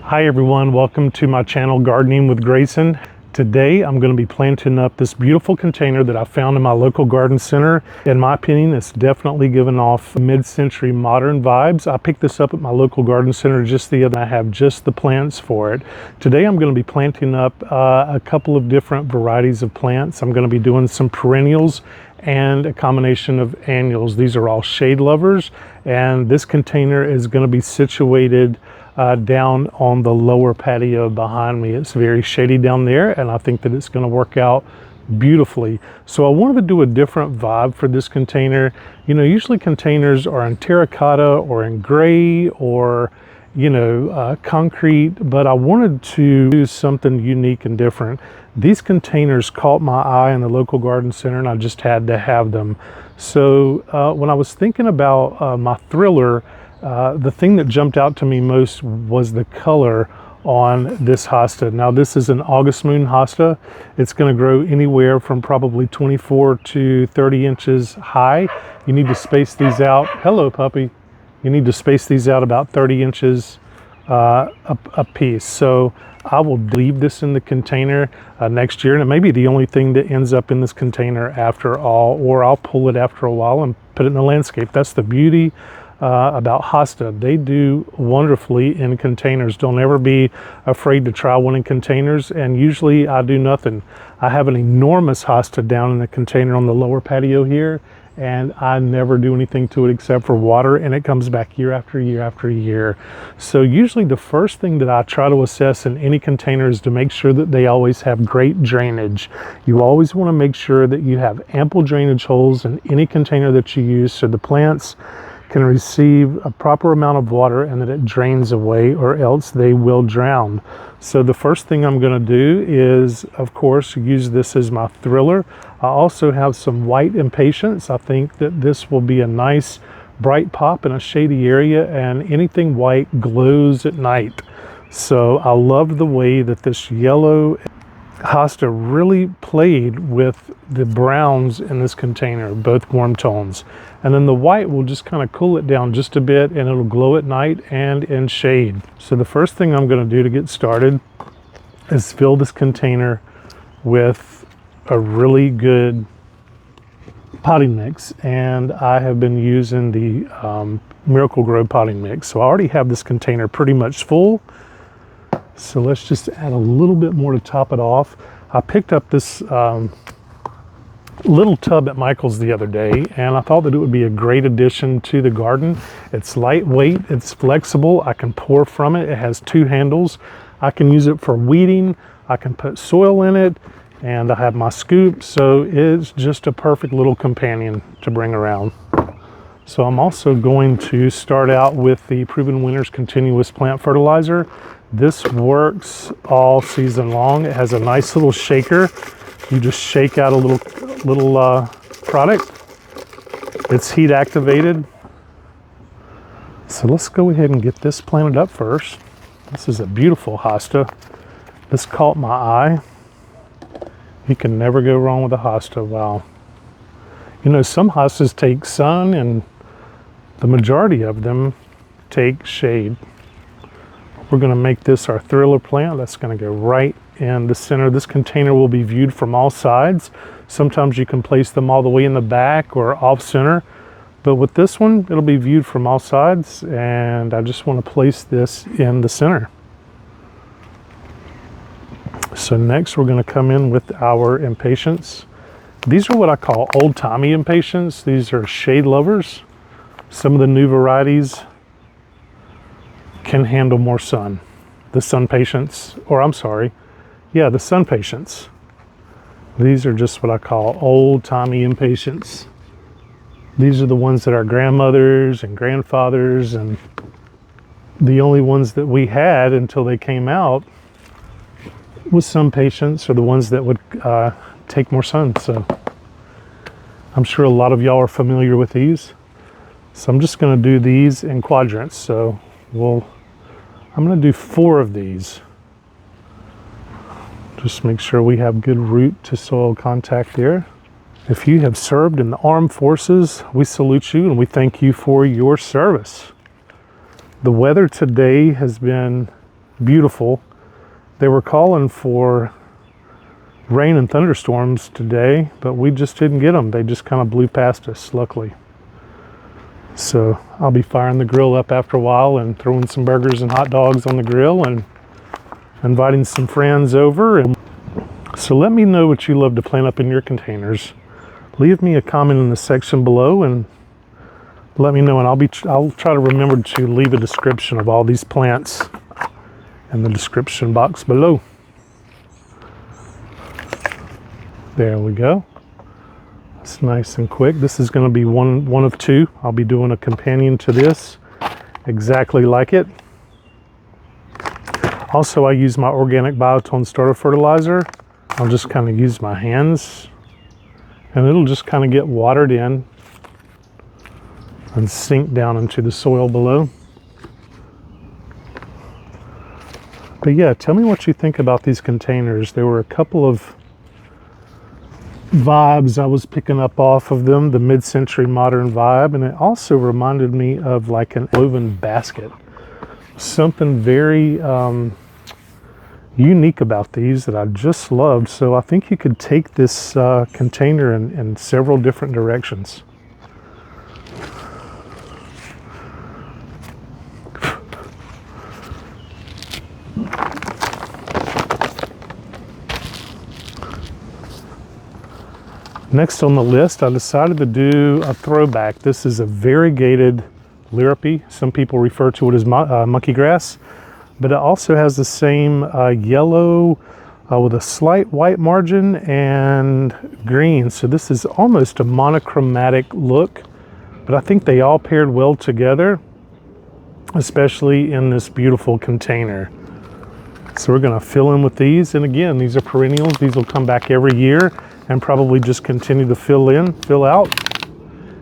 Hi everyone, welcome to my channel Gardening with Grayson. Today I'm going to be planting up this beautiful container that I found in my local garden center. In my opinion, it's definitely given off mid-century modern vibes. I picked this up at my local garden center just the other day. I have just the plants for it. Today I'm going to be planting up a couple of different varieties of plants. I'm going to be doing some perennials and a combination of annuals. These are all shade lovers, and this container is going to be situated down on the lower patio behind me. It's very shady down there, and I think that it's going to work out beautifully. So I wanted to do a different vibe for this container. You know, usually containers are in terracotta or in gray or concrete, but I wanted to do something unique and different. These containers caught my eye in the local garden center, and I just had to have them. So when I was thinking about my thriller, the thing that jumped out to me most was the color on this hosta. Now this is an August moon hosta. It's going to grow anywhere from probably 24 to 30 inches high. You need to space these out. Hello, puppy. You need to space these out about 30 inches a piece. So I will leave this in the container next year, and it may be the only thing that ends up in this container after all, or I'll pull it after a while and put it in the landscape. That's the beauty about hosta. They do wonderfully in containers. Don't ever be afraid to try one in containers, and usually I do nothing. I have an enormous hosta down in the container on the lower patio here, and I never do anything to it except for water, and it comes back year after year after year. So usually the first thing that I try to assess in any container is to make sure that they always have great drainage. You always want to make sure that you have ample drainage holes in any container that you use, so the plants can receive a proper amount of water and that it drains away, or else they will drown. So the first thing I'm going to do is, of course, use this as my thriller. I also have some white impatients. I think that this will be a nice bright pop in a shady area, and anything white glows at night. So I love the way that this yellow hosta really played with the browns in this container, both warm tones. And then the white will just kind of cool it down just a bit, and it'll glow at night and in shade. So the first thing I'm going to do to get started is fill this container with a really good potting mix, and I have been using the Miracle Grow potting mix. So I already have this container pretty much full. So let's just add a little bit more to top it off. I picked up this little tub at Michael's the other day, and I thought that it would be a great addition to the garden. It's lightweight, it's flexible, I can pour from it. It has two handles. I can use it for weeding, I can put soil in it, and I have my scoop. So it's just a perfect little companion to bring around. So I'm also going to start out with the Proven Winners Continuous Plant Fertilizer. This works all season long. It has a nice little shaker. You just shake out a little product. It's heat activated. So let's go ahead and get this planted up first. This is a beautiful hosta. This caught my eye. You can never go wrong with a hosta. Wow. You know, some hostas take sun, and the majority of them take shade. We're going to make this our thriller plant. That's going to go right in the center. This container will be viewed from all sides. Sometimes you can place them all the way in the back or off center, but with this one, it'll be viewed from all sides, and I just want to place this in the center. So next we're going to come in with our impatiens. These are what I call old-timey impatiens. These are shade lovers. Some of the new varieties can handle more sun. The sun patients, or I'm sorry, yeah, the sun patients. These are just what I call old-timey impatiens. These are the ones that our grandmothers and grandfathers, and the only ones that we had until they came out with sun patients are the ones that would take more sun. So I'm sure a lot of y'all are familiar with these. So I'm just going to do these in quadrants. So I'm going to do 4 of these. Just make sure we have good root to soil contact there. If you have served in the armed forces, we salute you and we thank you for your service. The weather today has been beautiful. They were calling for rain and thunderstorms today, but we just didn't get them. They just kind of blew past us, luckily. So I'll be firing the grill up after a while and throwing some burgers and hot dogs on the grill and inviting some friends over. And so let me know what you love to plant up in your containers. Leave me a comment in the section below and let me know, and I'll try to remember to leave a description of all these plants in the description box below. There we go. It's nice and quick. This is going to be one of two. I'll be doing a companion to this exactly like it. Also, I use my organic biotone starter fertilizer. I'll just kind of use my hands and it'll just kind of get watered in and sink down into the soil below. But yeah, tell me what you think about these containers. There were a couple of vibes I was picking up off of them, the mid-century modern vibe, and it also reminded me of like an woven basket. Something very unique about these that I just loved. So I think you could take this container in several different directions. Next on the list, I decided to do a throwback. This is a variegated Liriope. Some people refer to it as monkey grass, but it also has the same yellow with a slight white margin and green. So this is almost a monochromatic look, but I think they all paired well together, especially in this beautiful container. So we're gonna fill in with these. And again, these are perennials. These will come back every year and probably just continue to fill in, fill out.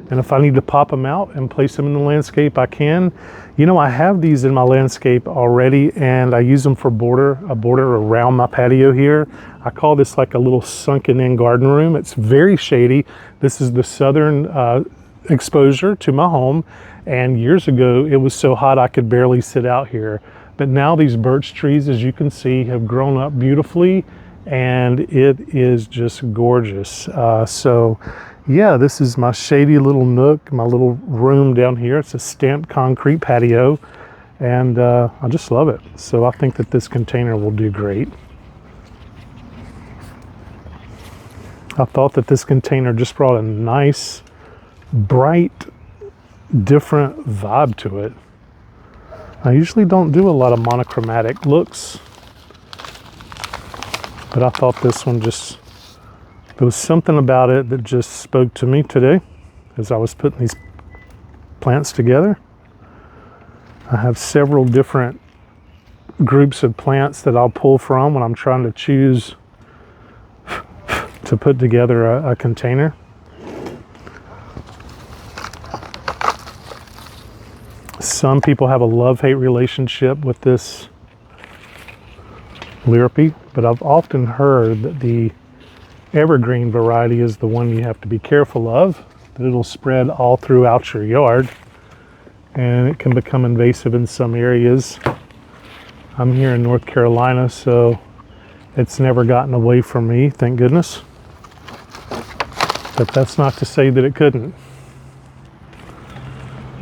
And if I need to pop them out and place them in the landscape, I can. You know, I have these in my landscape already and I use them for a border around my patio here. I call this like a little sunken in garden room. It's very shady. This is the southern exposure to my home. And years ago, it was so hot I could barely sit out here. But now these birch trees, as you can see, have grown up beautifully and it is just gorgeous. So yeah, this is my shady little nook, my little room down here. It's a stamped concrete patio and I just love it. So I think that this container will do great. I thought that this container just brought a nice, bright, different vibe to it. I usually don't do a lot of monochromatic looks, but I thought this one just, there was something about it that just spoke to me today as I was putting these plants together. I have several different groups of plants that I'll pull from when I'm trying to choose to put together a container. Some people have a love-hate relationship with this Liriope, but I've often heard that the evergreen variety is the one you have to be careful of, that it'll spread all throughout your yard and it can become invasive in some areas. I'm here in North Carolina, so it's never gotten away from me, thank goodness. But that's not to say that it couldn't.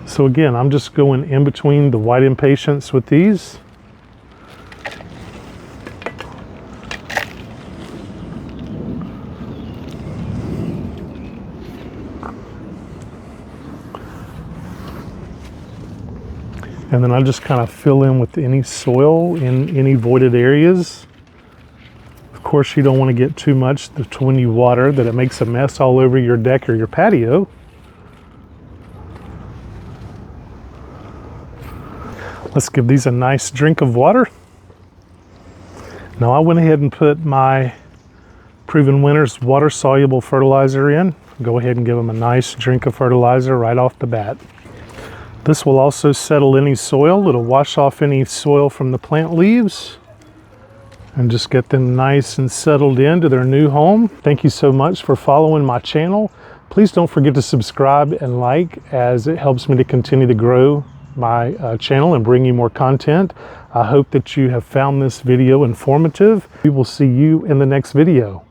So again, I'm just going in between the white impatients with these. And then I just kind of fill in with any soil in any voided areas. Of course, you don't want to get too much to when you water that it makes a mess all over your deck or your patio. Let's give these a nice drink of water. Now I went ahead and put my Proven Winners water-soluble fertilizer in. Go ahead and give them a nice drink of fertilizer right off the bat. This will also settle any soil. It'll wash off any soil from the plant leaves and just get them nice and settled into their new home. Thank you so much for following my channel. Please don't forget to subscribe and like, as it helps me to continue to grow my channel and bring you more content. I hope that you have found this video informative. We will see you in the next video.